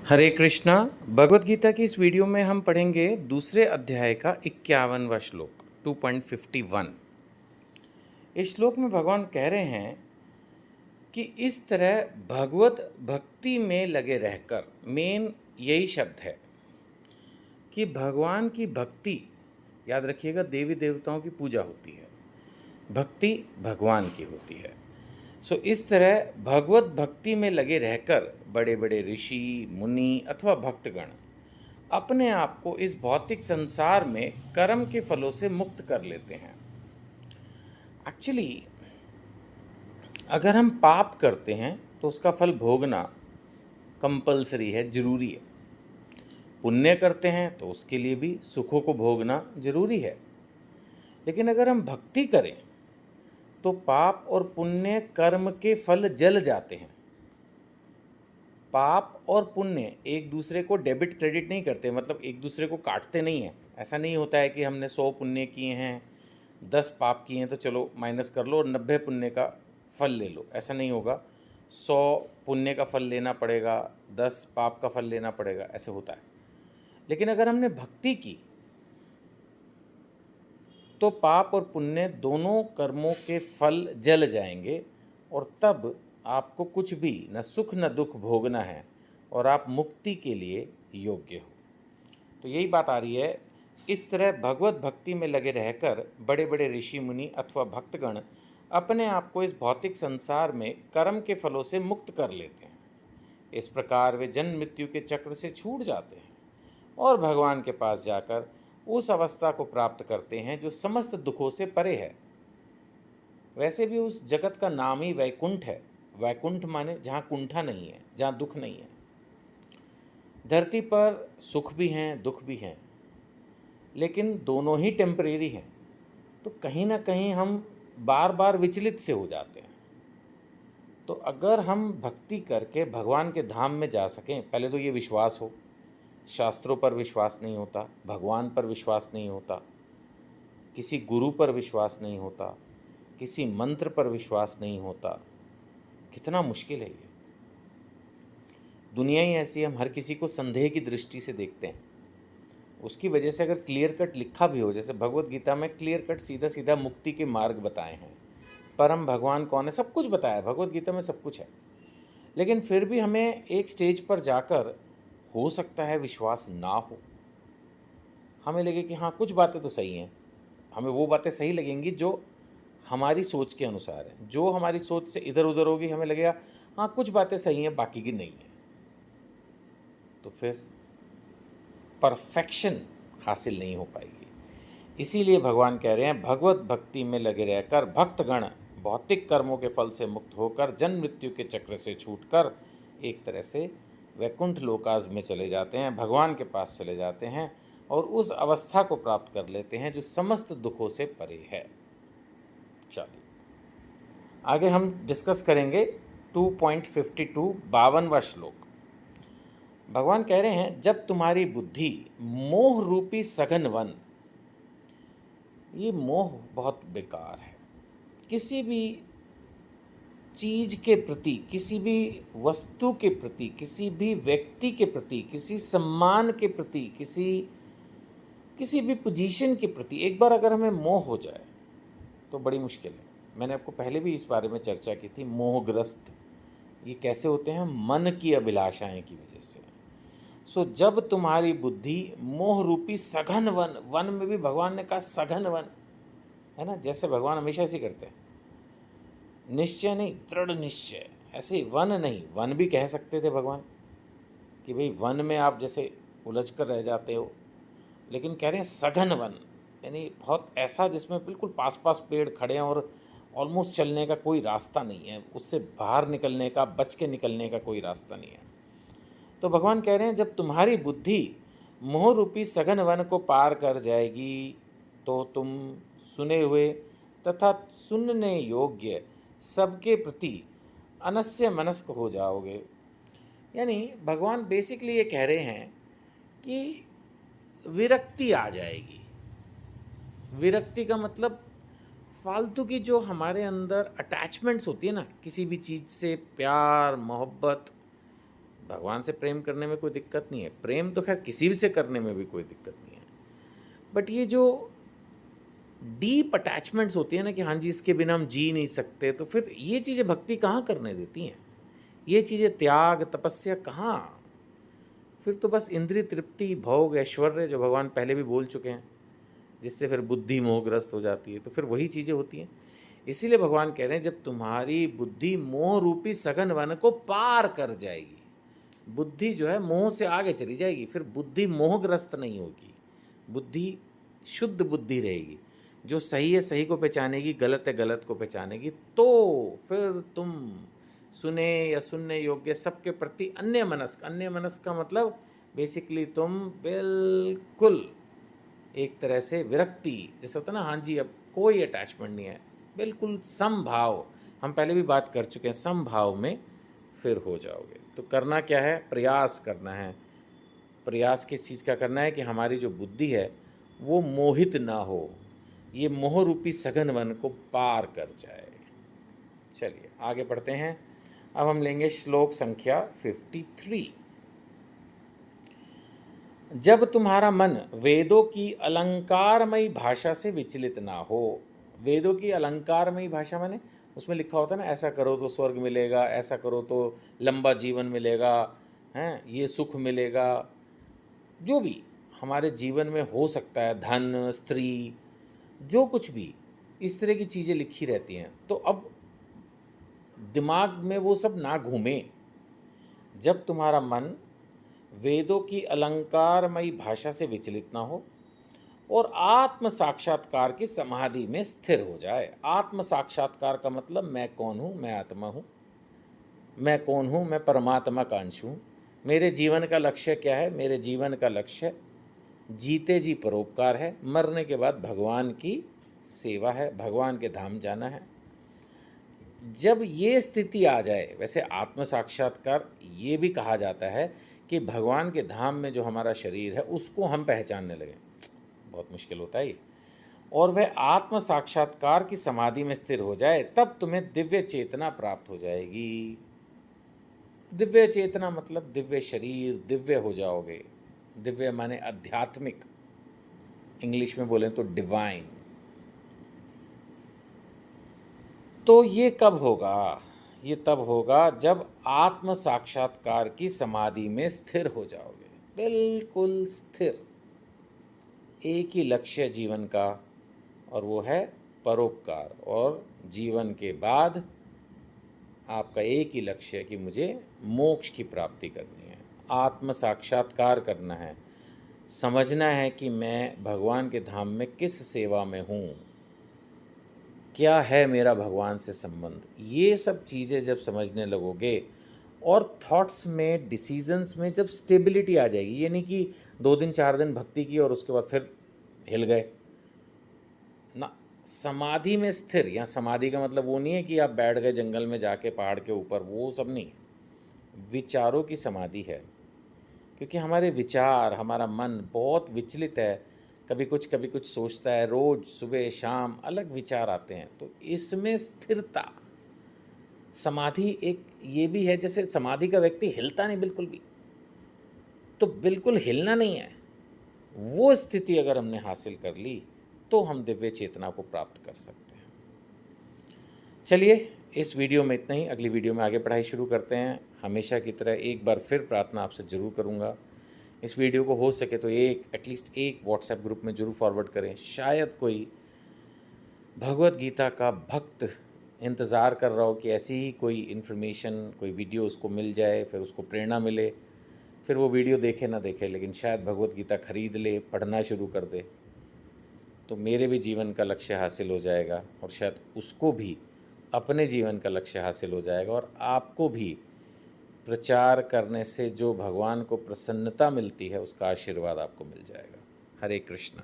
हरे कृष्णा। भगवत गीता की इस वीडियो में हम पढ़ेंगे दूसरे अध्याय का 51वां श्लोक 2.51। इस श्लोक में भगवान कह रहे हैं कि इस तरह भगवत भक्ति में लगे रहकर, मेन यही शब्द है कि भगवान की भक्ति, याद रखिएगा, देवी देवताओं की पूजा होती है, भक्ति भगवान की होती है। सो इस तरह भगवत भक्ति में लगे रहकर बड़े बड़े ऋषि, मुनि अथवा भक्तगण अपने आप को इस भौतिक संसार में कर्म के फलों से मुक्त कर लेते हैं। एक्चुअली अगर हम पाप करते हैं तो उसका फल भोगना कंपलसरी है, जरूरी है। पुण्य करते हैं तो उसके लिए भी सुखों को भोगना जरूरी है। लेकिन अगर हम भक्ति करें तो पाप और पुण्य कर्म के फल जल जाते हैं। पाप और पुण्य एक दूसरे को डेबिट क्रेडिट नहीं करते, मतलब एक दूसरे को काटते नहीं हैं। ऐसा नहीं होता है कि हमने 100 पुण्य किए हैं, 10 पाप किए हैं तो चलो माइनस कर लो और 90 पुण्य का फल ले लो। ऐसा नहीं होगा। 100 पुण्य का फल लेना पड़ेगा, 10 पाप का फल लेना पड़ेगा, ऐसे होता है। लेकिन अगर हमने भक्ति की तो पाप और पुण्य दोनों कर्मों के फल जल जाएंगे और तब आपको कुछ भी, न सुख न दुख भोगना है और आप मुक्ति के लिए योग्य हो। तो यही बात आ रही है। इस तरह भगवत भक्ति में लगे रहकर बड़े बड़े ऋषि मुनि अथवा भक्तगण अपने आप को इस भौतिक संसार में कर्म के फलों से मुक्त कर लेते हैं। इस प्रकार वे जन्म मृत्यु के चक्र से छूट जाते हैं और भगवान के पास जाकर उस अवस्था को प्राप्त करते हैं जो समस्त दुखों से परे है। वैसे भी उस जगत का नाम ही वैकुंठ है। वैकुंठ माने जहाँ कुंठा नहीं है, जहाँ दुख नहीं है। धरती पर सुख भी हैं, दुख भी हैं, लेकिन दोनों ही टेम्परेरी हैं। तो कहीं ना कहीं हम बार बार विचलित से हो जाते हैं। तो अगर हम भक्ति करके भगवान के धाम में जा सकें, पहले तो ये विश्वास हो। शास्त्रों पर विश्वास नहीं होता, भगवान पर विश्वास नहीं होता, किसी गुरु पर विश्वास नहीं होता, किसी मंत्र पर विश्वास नहीं होता। कितना मुश्किल है ये। दुनिया ही ऐसी है, हम हर किसी को संदेह की दृष्टि से देखते हैं। उसकी वजह से अगर क्लियर कट लिखा भी हो, जैसे भगवत गीता में क्लियर कट सीधा सीधा मुक्ति के मार्ग बताए हैं, परम भगवान कौन है, सब कुछ बताया है। भगवत गीता में सब कुछ है। लेकिन फिर भी हमें एक स्टेज पर जाकर हो सकता है विश्वास ना हो। हमें लगे कि हाँ कुछ बातें तो सही हैं, हमें वो बातें सही लगेंगी जो हमारी सोच के अनुसार है। जो हमारी सोच से इधर उधर होगी, हमें लगेगा हाँ कुछ बातें सही हैं, बाकी की नहीं है। तो फिर परफेक्शन हासिल नहीं हो पाएगी। इसीलिए भगवान कह रहे हैं, भगवत भक्ति में लगे रहकर भक्तगण भौतिक कर्मों के फल से मुक्त होकर जन्म मृत्यु के चक्र से छूटकर एक तरह से वैकुंठ लोकाज में चले जाते हैं, भगवान के पास चले जाते हैं और उस अवस्था को प्राप्त कर लेते हैं जो समस्त दुखों से परे है। चलिए आगे हम डिस्कस करेंगे 2.52 52वां श्लोक। भगवान कह रहे हैं, जब तुम्हारी बुद्धि मोह रूपी सघन वन, ये मोह बहुत बेकार है। किसी भी चीज के प्रति, किसी भी वस्तु के प्रति, किसी भी व्यक्ति के प्रति, किसी सम्मान के प्रति, किसी भी पोजीशन के प्रति एक बार अगर हमें मोह हो जाए तो बड़ी मुश्किल है। मैंने आपको पहले भी इस बारे में चर्चा की थी। मोहग्रस्त ये कैसे होते हैं? मन की अभिलाषाएं की वजह से। सो जब तुम्हारी बुद्धि मोह रूपी सघन वन, वन में भी भगवान ने कहा सघन वन है ना, जैसे भगवान हमेशा ऐसे करते हैं। निश्चय नहीं, दृढ़ निश्चय। ऐसे वन नहीं, वन भी कह सकते थे भगवान कि भाई वन में आप जैसे उलझ कर रह जाते हो, लेकिन कह रहे हैं सघन वन, यानी बहुत ऐसा जिसमें बिल्कुल पास पास पेड़ खड़े हैं और ऑलमोस्ट चलने का कोई रास्ता नहीं है, उससे बाहर निकलने का, बच के निकलने का कोई रास्ता नहीं है। तो भगवान कह रहे हैं, जब तुम्हारी बुद्धि मोह रूपी सघन वन को पार कर जाएगी तो तुम सुने हुए तथा सुनने योग्य सबके प्रति अनस्य मनस्क हो जाओगे। यानी भगवान बेसिकली ये कह रहे हैं कि विरक्ति आ जाएगी। विरक्ति का मतलब फालतू की जो हमारे अंदर अटैचमेंट्स होती है ना, किसी भी चीज़ से प्यार मोहब्बत, भगवान से प्रेम करने में कोई दिक्कत नहीं है, प्रेम तो खैर किसी भी से करने में भी कोई दिक्कत नहीं है, बट ये जो डीप अटैचमेंट्स होती है ना कि हाँ जी इसके बिना हम जी नहीं सकते, तो फिर ये चीज़ें भक्ति कहाँ करने देती हैं? ये चीज़ें त्याग तपस्या कहाँ? फिर तो बस इंद्रिय तृप्ति, भोग, ऐश्वर्य, जो भगवान पहले भी बोल चुके हैं, जिससे फिर बुद्धि मोहग्रस्त हो जाती है, तो फिर वही चीज़ें होती हैं। इसीलिए भगवान कह रहे हैं जब तुम्हारी बुद्धि मोह रूपी सघन वन को पार कर जाएगी, बुद्धि जो है मोह से आगे चली जाएगी, फिर बुद्धि मोहग्रस्त नहीं होगी, बुद्धि शुद्ध बुद्धि रहेगी, जो सही है सही को पहचानेगी, गलत है गलत को पहचानेगी, तो फिर तुम सुने या सुनने योग्य सबके प्रति अन्य मनस्क का मतलब बेसिकली तुम बिल्कुल एक तरह से विरक्ति, जैसे होता है ना, हाँ जी अब कोई अटैचमेंट नहीं है, बिल्कुल समभाव, हम पहले भी बात कर चुके हैं, समभाव में फिर हो जाओगे। तो करना क्या है? प्रयास करना है। प्रयास किस चीज़ का करना है? कि हमारी जो बुद्धि है वो मोहित ना हो, ये मोह रूपी सघन वन को पार कर जाए। चलिए आगे बढ़ते हैं। अब हम लेंगे श्लोक संख्या 53। जब तुम्हारा मन वेदों की अलंकारमयी भाषा से विचलित ना हो, वेदों की अलंकारमयी भाषा माने उसमें लिखा होता है ना, ऐसा करो तो स्वर्ग मिलेगा, ऐसा करो तो लंबा जीवन मिलेगा, हैं ये सुख मिलेगा, जो भी हमारे जीवन में हो सकता है, धन स्त्री जो कुछ भी इस तरह की चीज़ें लिखी रहती हैं, तो अब दिमाग में वो सब ना घूमे। जब तुम्हारा मन वेदों की अलंकारमयी भाषा से विचलित ना हो और आत्म साक्षात्कार की समाधि में स्थिर हो जाए। आत्म साक्षात्कार का मतलब मैं कौन हूँ? मैं आत्मा हूँ। मैं कौन हूँ? मैं परमात्मा का अंश हूँ। मेरे जीवन का लक्ष्य क्या है? मेरे जीवन का लक्ष्य जीते जी परोपकार है, मरने के बाद भगवान की सेवा है, भगवान के धाम जाना है। जब ये स्थिति आ जाए, वैसे आत्म साक्षात्कार ये भी कहा जाता है कि भगवान के धाम में जो हमारा शरीर है उसको हम पहचानने लगें, बहुत मुश्किल होता है ये, और वह आत्म साक्षात्कार की समाधि में स्थिर हो जाए, तब तुम्हें दिव्य चेतना प्राप्त हो जाएगी। दिव्य चेतना मतलब दिव्य शरीर, दिव्य हो जाओगे। दिव्य माने आध्यात्मिक, इंग्लिश में बोलें तो डिवाइन। तो ये कब होगा? ये तब होगा जब आत्म साक्षात्कार की समाधि में स्थिर हो जाओगे, बिल्कुल स्थिर, एक ही लक्ष्य जीवन का, और वो है परोपकार, और जीवन के बाद आपका एक ही लक्ष्य है कि मुझे मोक्ष की प्राप्ति करनी है, आत्म साक्षात्कार करना है, समझना है कि मैं भगवान के धाम में किस सेवा में हूँ, क्या है मेरा भगवान से संबंध। ये सब चीज़ें जब समझने लगोगे और थॉट्स में, डिसीजंस में जब स्टेबिलिटी आ जाएगी, ये नहीं कि 2 दिन 4 दिन भक्ति की और उसके बाद फिर हिल गए ना। समाधि में स्थिर, या समाधि का मतलब वो नहीं है कि आप बैठ गए जंगल में जाके पहाड़ के ऊपर, वो सब नहीं, विचारों की समाधि है। क्योंकि हमारे विचार, हमारा मन बहुत विचलित है, कभी कुछ सोचता है, रोज़ सुबह शाम अलग विचार आते हैं, तो इसमें स्थिरता, समाधि एक ये भी है। जैसे समाधि का व्यक्ति हिलता नहीं बिल्कुल भी, तो बिल्कुल हिलना नहीं है, वो स्थिति अगर हमने हासिल कर ली तो हम दिव्य चेतना को प्राप्त कर सकते हैं। चलिए इस वीडियो में इतना ही, अगली वीडियो में आगे पढ़ाई शुरू करते हैं। हमेशा की तरह एक बार फिर प्रार्थना आपसे ज़रूर करूँगा, इस वीडियो को हो सके तो एटलीस्ट एक व्हाट्सएप ग्रुप में ज़रूर फॉरवर्ड करें। शायद कोई भगवत गीता का भक्त इंतज़ार कर रहा हो कि ऐसी ही कोई इन्फॉर्मेशन, कोई वीडियो उसको मिल जाए, फिर उसको प्रेरणा मिले, फिर वो वीडियो देखे ना देखे, लेकिन शायद भगवत गीता खरीद ले, पढ़ना शुरू कर दे, तो मेरे भी जीवन का लक्ष्य हासिल हो जाएगा, और शायद उसको भी अपने जीवन का लक्ष्य हासिल हो जाएगा, और आपको भी प्रचार करने से जो भगवान को प्रसन्नता मिलती है उसका आशीर्वाद आपको मिल जाएगा। हरे कृष्णा।